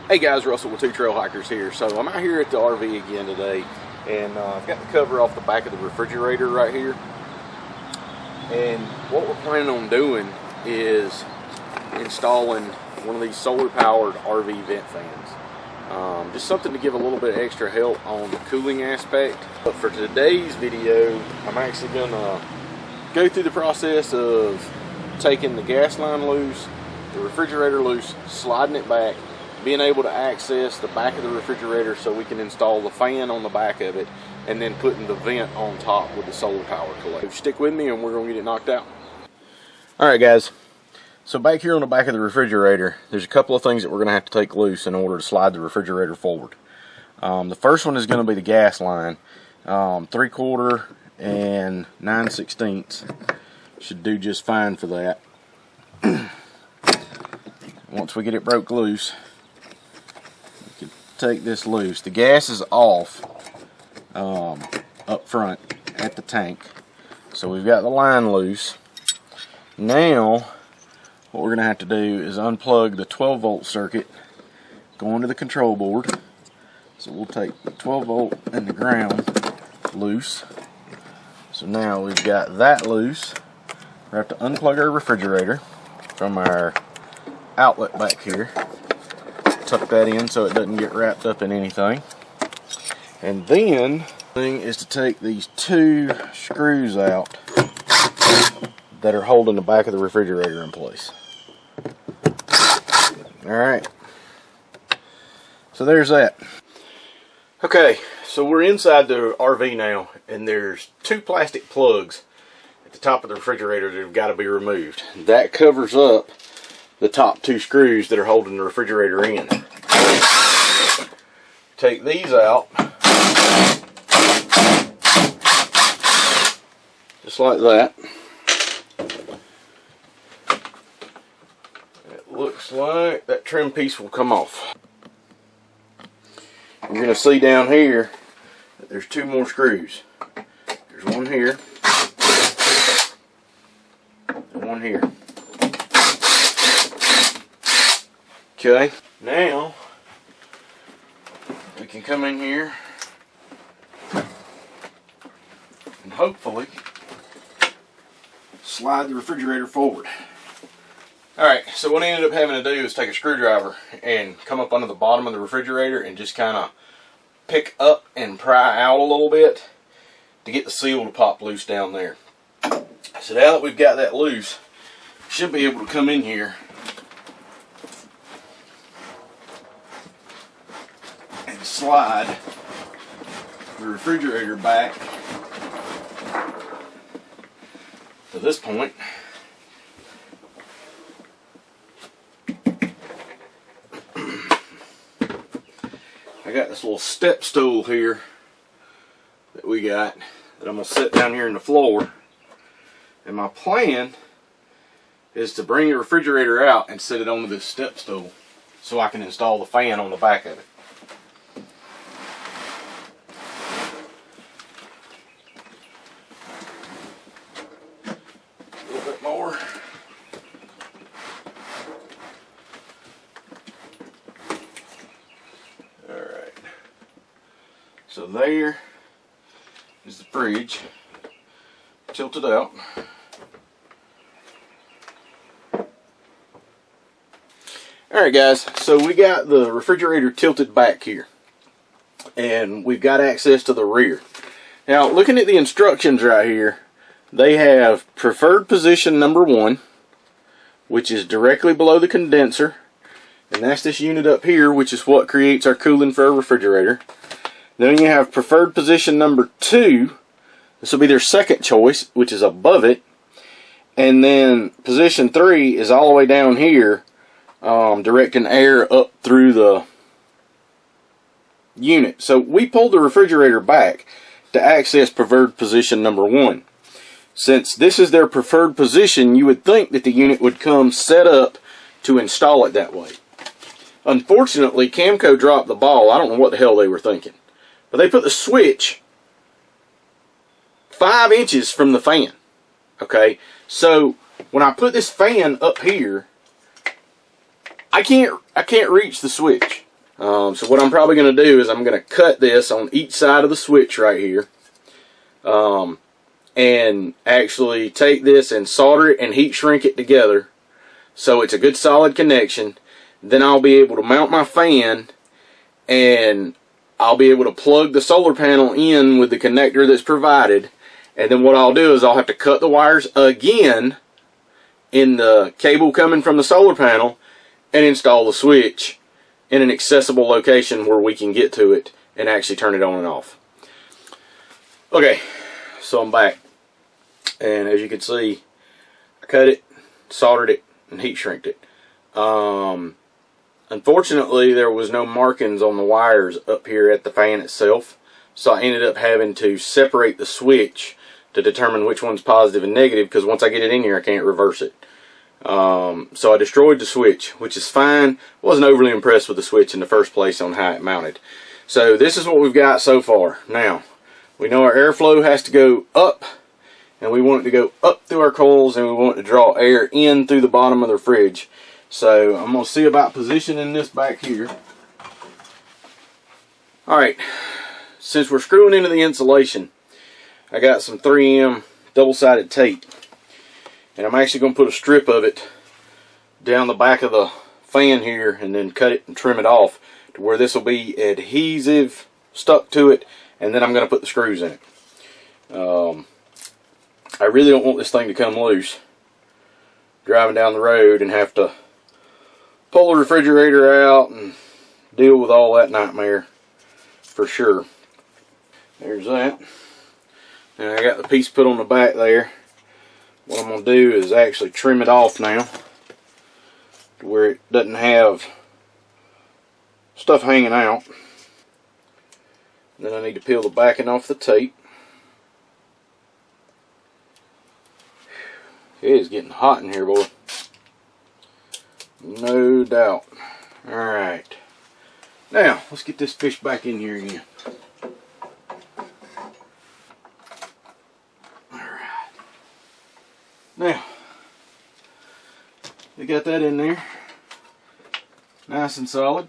Hey guys, Russell with Two Trail Hikers here. So I'm out here at the RV again today, and I've got the cover off the back of the refrigerator right here. And what we're planning on doing is installing one of these solar powered RV vent fans. Just something to give a little bit extra help on the cooling aspect. But for today's video, I'm actually gonna go through the process of taking the gas line loose, the refrigerator loose, sliding it back, being able to access the back of the refrigerator so we can install the fan on the back of it, and then putting the vent on top with the solar power collector. Stick with me and we're going to get it knocked out. Alright guys, so back here on the back of the refrigerator, there's a couple of things that we're going to have to take loose in order to slide the refrigerator forward. The first one is going to be the gas line. 3/4 and 9/16 should do just fine for that. Once we get it broke loose, we can take this loose. The gas is off up front at the tank, so we've got the line loose. Now what we're going to have to do is unplug the 12-volt circuit, go into the control board. So we'll take the 12-volt and the ground loose. So now we've got that loose. We have to unplug our refrigerator from our outlet back here. Tuck that in so it doesn't get wrapped up in anything. And then the thing is to take these two screws out that are holding the back of the refrigerator in place. Alright, so there's that. Okay, so we're inside the RV now, and there's two plastic plugs at the top of the refrigerator that have got to be removed. That covers up the top two screws that are holding the refrigerator in. Take these out, just like that. It looks like that trim piece will come off. You're going to see down here that there's two more screws. There's one here and one here. Okay, now we can come in here and hopefully slide the refrigerator forward. Alright, so what I ended up having to do is take a screwdriver and come up under the bottom of the refrigerator and just kind of pick up and pry out a little bit to get the seal to pop loose down there. So now that we've got that loose, we should be able to come in here and slide the refrigerator back to this point. I got this little step stool here that we got that I'm going to set down here in the floor, and my plan is to bring the refrigerator out and set it onto this step stool so I can install the fan on the back of it. A little bit more. So there is the fridge tilted out. Alright guys, so we got the refrigerator tilted back here, and we've got access to the rear. Now looking at the instructions right here, they have preferred position number 1, which is directly below the condenser, and that's this unit up here, which is what creates our cooling for our refrigerator. Then you have preferred position number 2. This will be their second choice, which is above it. And then position 3 is all the way down here, directing air up through the unit. So we pulled the refrigerator back to access preferred position number 1. Since this is their preferred position, you would think that the unit would come set up to install it that way. Unfortunately, CAMCO dropped the ball. I don't know what the hell they were thinking. But they put the switch 5 inches from the fan. Okay, so when I put this fan up here, I can't reach the switch. So what I'm probably going to do is I'm going to cut this on each side of the switch right here, and actually take this and solder it and heat shrink it together so it's a good solid connection. Then I'll be able to mount my fan, and I'll be able to plug the solar panel in with the connector that's provided. And then what I'll do is I'll have to cut the wires again in the cable coming from the solar panel and install the switch in an accessible location where we can get to it and actually turn it on and off. Okay, so I'm back, and as you can see, I cut it, soldered it, and heat shrinked it. Unfortunately, there was no markings on the wires up here at the fan itself, so I ended up having to separate the switch to determine which one's positive and negative, because once I get it in here I can't reverse it. So I destroyed the switch, which is fine. Wasn't overly impressed with the switch in the first place on how it mounted. So this is what we've got so far. Now, we know our airflow has to go up, and we want it to go up through our coils, and we want it to draw air in through the bottom of the fridge. So I'm going to see about positioning this back here. Alright, since we're screwing into the insulation, I got some 3M double-sided tape, and I'm actually going to put a strip of it down the back of the fan here, and then cut it and trim it off to where this will be adhesive stuck to it, and then I'm going to put the screws in it. I really don't want this thing to come loose driving down the road and have to pull the refrigerator out and deal with all that nightmare for sure. There's that. Now I got the piece put on the back there. What I'm going to do is actually trim it off now to where it doesn't have stuff hanging out. Then I need to peel the backing off the tape. It is getting hot in here, boy. No doubt. Alright. Now, let's get this fish back in here again. Alright. Now, we got that in there. Nice and solid.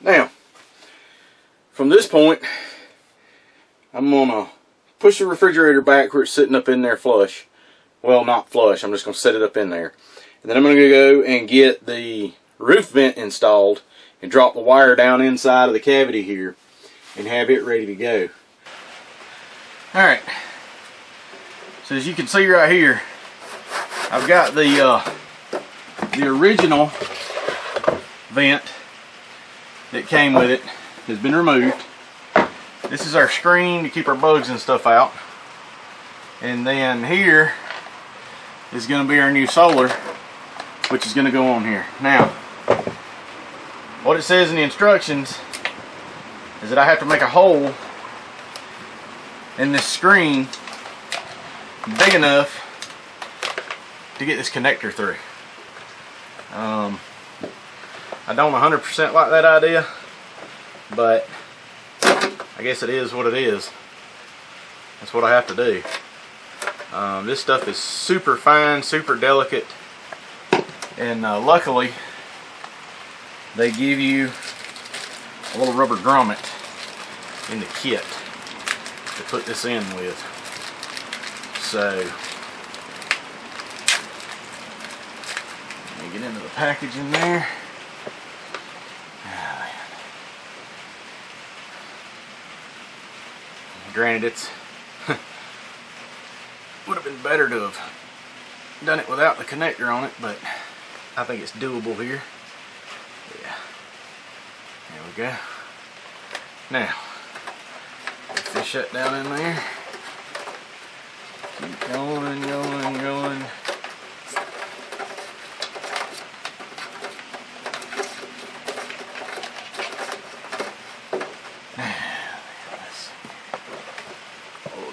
Now, from this point, I'm going to push the refrigerator back where it's sitting up in there flush. Well, not flush. I'm just going to set it up in there. And then I'm going to go and get the roof vent installed and drop the wire down inside of the cavity here and have it ready to go. Alright. So as you can see right here, I've got the original vent that came with it has been removed. This is our screen to keep our bugs and stuff out. And then here is going to be our new solar, which is going to go on here. Now, what it says in the instructions is that I have to make a hole in this screen big enough to get this connector through. I don't 100% like that idea, but I guess it is what it is. That's what I have to do. This stuff is super fine, super delicate, and luckily they give you a little rubber grommet in the kit to put this in with. So let me get into the package in there. Granted, it's would have been better to have done it without the connector on it, but I think it's doable here. Yeah. There we go. Now, fish that down in there. Keep going, going, going.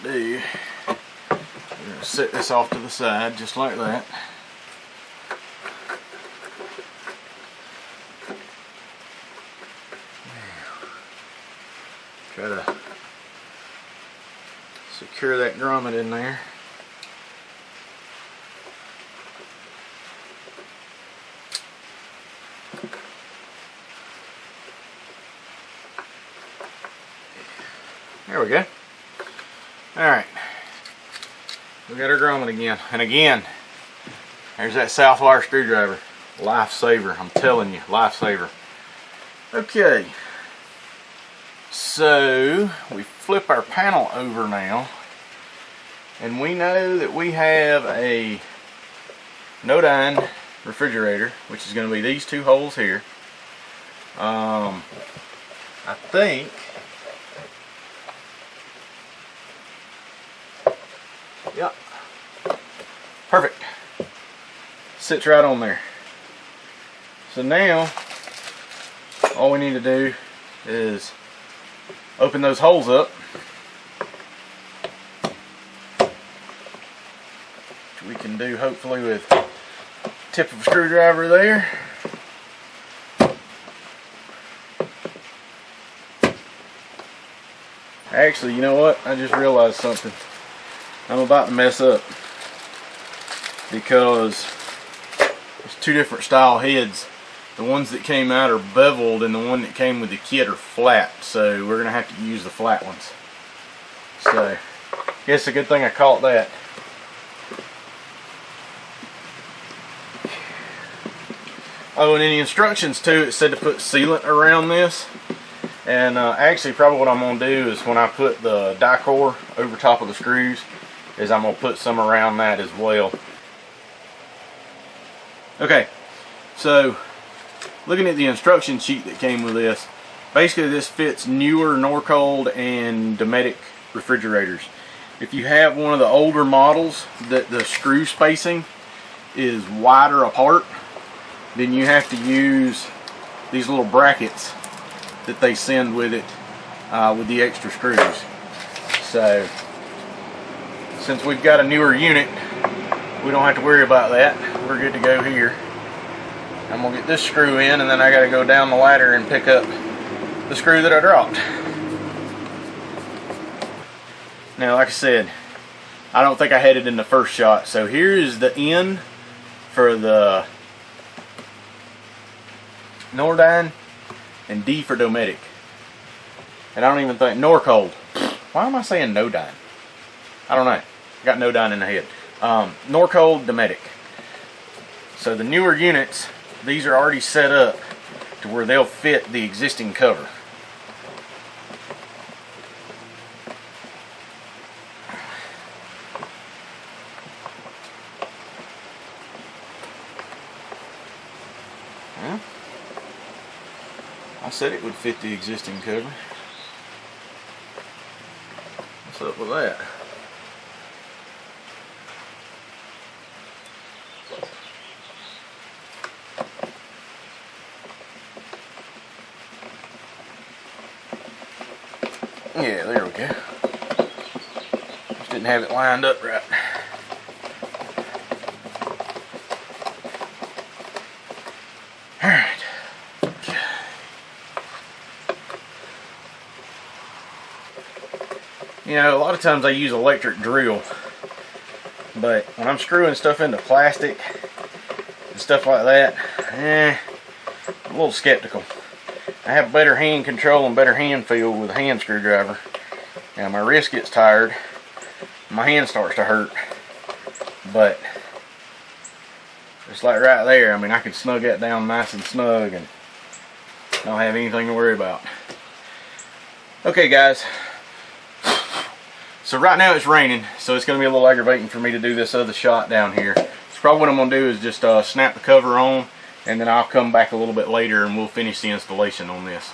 Do we're going to set this off to the side just like that. Try to secure that grommet in there. we go. Alright. We got our grommet again. And again, there's that south wire screwdriver. Lifesaver. I'm telling you, lifesaver. Okay. So, we flip our panel over now. And we know that we have a no-dyne refrigerator, which is going to be these two holes here. I think yep, perfect, sits right on there. So now all we need to do is open those holes up, which we can do hopefully with the tip of a screwdriver there. Actually, you know what? I just realized something. I'm about to mess up because there's two different style heads. The ones that came out are beveled and the one that came with the kit are flat. So we're going to have to use the flat ones. So, I guess a good thing I caught that. Oh, and in the instructions too, it said to put sealant around this. And actually probably what I'm going to do is when I put the die core over top of the screws is I'm going to put some around that as well. Okay, so looking at the instruction sheet that came with this, basically this fits newer Norcold and Dometic refrigerators. If you have one of the older models that the screw spacing is wider apart, then you have to use these little brackets that they send with it with the extra screws. So since we've got a newer unit, we don't have to worry about that. We're good to go here. I'm gonna get this screw in and then I gotta go down the ladder and pick up the screw that I dropped. Now like I said, I don't think I had it in the first shot. So here is the N for the Nordyne and D for Dometic. And I don't even think Norcold. Why am I saying no-dyne? I don't know. I got no-dyne in the head. Norcold, Dometic. So the newer units, these are already set up to where they'll fit the existing cover. Well, I said it would fit the existing cover. What's up with that? Yeah, there we go. Just didn't have it lined up right. Alright. Okay. You know, a lot of times I use electric drill, but when I'm screwing stuff into plastic and stuff like that, I'm a little skeptical. I have better hand control and better hand feel with a hand screwdriver. Now my wrist gets tired, my hand starts to hurt, but just like right there, I mean I can snug that down nice and snug and don't have anything to worry about. Okay guys, so right now it's raining, so it's going to be a little aggravating for me to do this other shot down here. So probably what I'm going to do is just snap the cover on, and then I'll come back a little bit later and we'll finish the installation on this.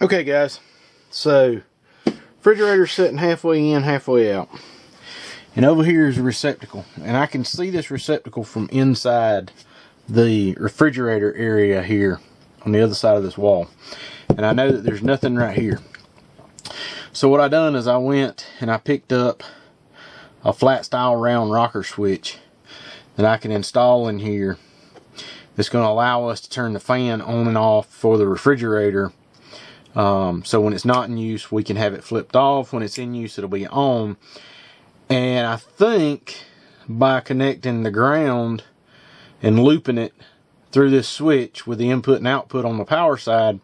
Okay guys, so refrigerator's sitting halfway in, halfway out. And over here is a receptacle. And I can see this receptacle from inside the refrigerator area here on the other side of this wall. And I know that there's nothing right here. So what I done is I went and I picked up a flat style round rocker switch that I can install in here. It's going to allow us to turn the fan on and off for the refrigerator. So when it's not in use, we can have it flipped off. When it's in use, it'll be on. And I think by connecting the ground and looping it through this switch with the input and output on the power side,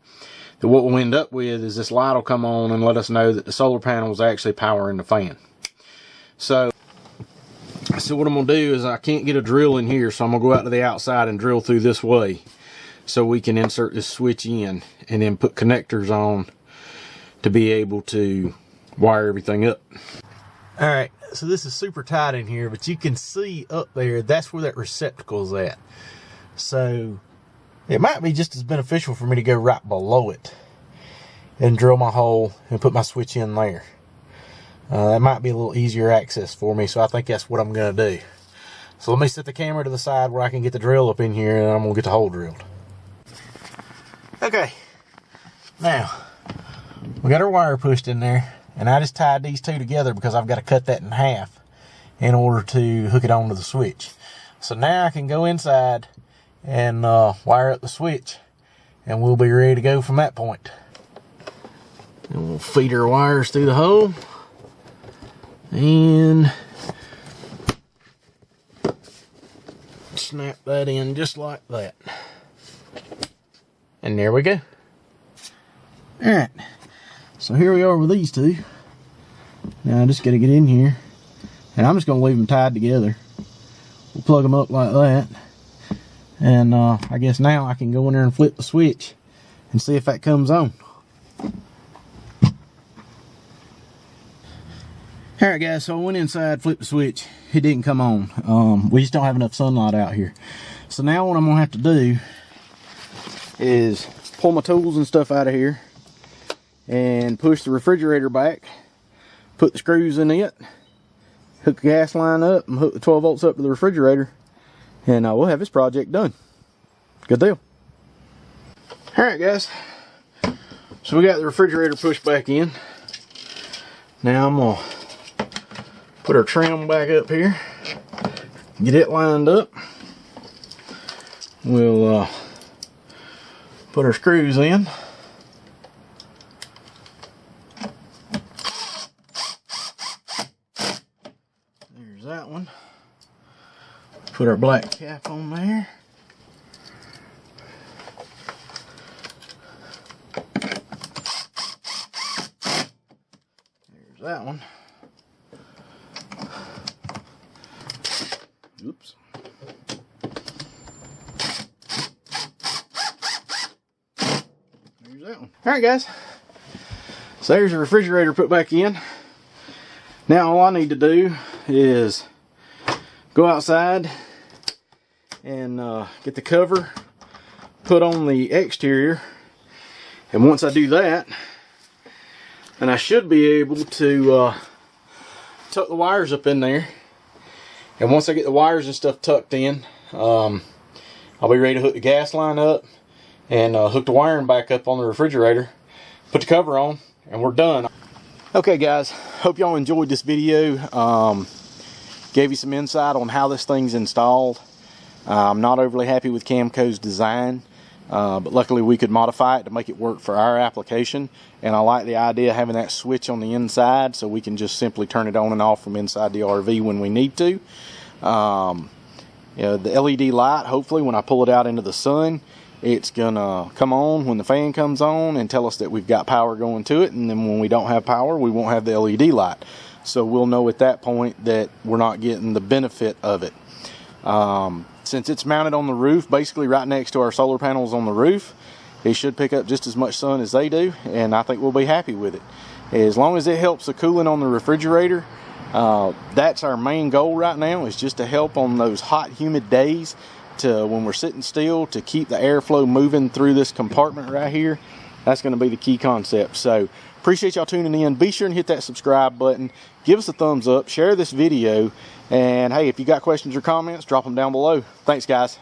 what we'll end up with is this light will come on and let us know that the solar panel is actually powering the fan. So what I'm going to do is, I can't get a drill in here, so I'm going to go out to the outside and drill through this way so we can insert this switch in and then put connectors on to be able to wire everything up. Alright, so this is super tight in here, but you can see up there, that's where that receptacle is at. So it might be just as beneficial for me to go right below it and drill my hole and put my switch in there. That might be a little easier access for me, so I think that's what I'm going to do. So let me set the camera to the side where I can get the drill up in here, and I'm going to get the hole drilled. Okay, now we got our wire pushed in there, and I just tied these two together because I've got to cut that in half in order to hook it onto the switch. So now I can go inside and wire up the switch, and we'll be ready to go from that point. And we'll feed our wires through the hole and snap that in just like that. And there we go. Alright, so here we are with these two. Now I just got to get in here, and I'm just going to leave them tied together. We'll plug them up like that, and I guess now I can go in there and flip the switch and see if that comes on. Alright guys, so I went inside, flipped the switch, it didn't come on. We just don't have enough sunlight out here. So now what I'm going to have to do is pull my tools and stuff out of here and push the refrigerator back, put the screws in it, hook the gas line up, and hook the 12 volts up to the refrigerator, and we'll have this project done. Good deal. Alright guys, so we got the refrigerator pushed back in. Now I'm going to put our trim back up here, get it lined up. We'll put our screws in. There's that one. Put our black cap on there. There's that one. Oops. There's that one. Alright guys, so there's the refrigerator put back in. Now all I need to do is go outside and get the cover put on the exterior, and once I do that, then I should be able to tuck the wires up in there. And once I get the wires and stuff tucked in, I'll be ready to hook the gas line up and hook the wiring back up on the refrigerator, put the cover on, and we're done. Okay guys, hope y'all enjoyed this video. Gave you some insight on how this thing's installed. I'm not overly happy with CAMCO's design, but luckily we could modify it to make it work for our application. And I like the idea of having that switch on the inside so we can just simply turn it on and off from inside the RV when we need to. You know, the LED light, hopefully when I pull it out into the sun, it's gonna come on when the fan comes on and tell us that we've got power going to it, and then when we don't have power, we won't have the LED light. So we'll know at that point that we're not getting the benefit of it. Since it's mounted on the roof, basically right next to our solar panels on the roof, it should pick up just as much sun as they do, and I think we'll be happy with it. As long as it helps the cooling on the refrigerator, that's our main goal right now, is just to help on those hot, humid days, to when we're sitting still, to keep the airflow moving through this compartment right here. That's going to be the key concept. So appreciate y'all tuning in. Be sure and hit that subscribe button, give us a thumbs up, share this video, and hey, if you got questions or comments, drop them down below. Thanks guys.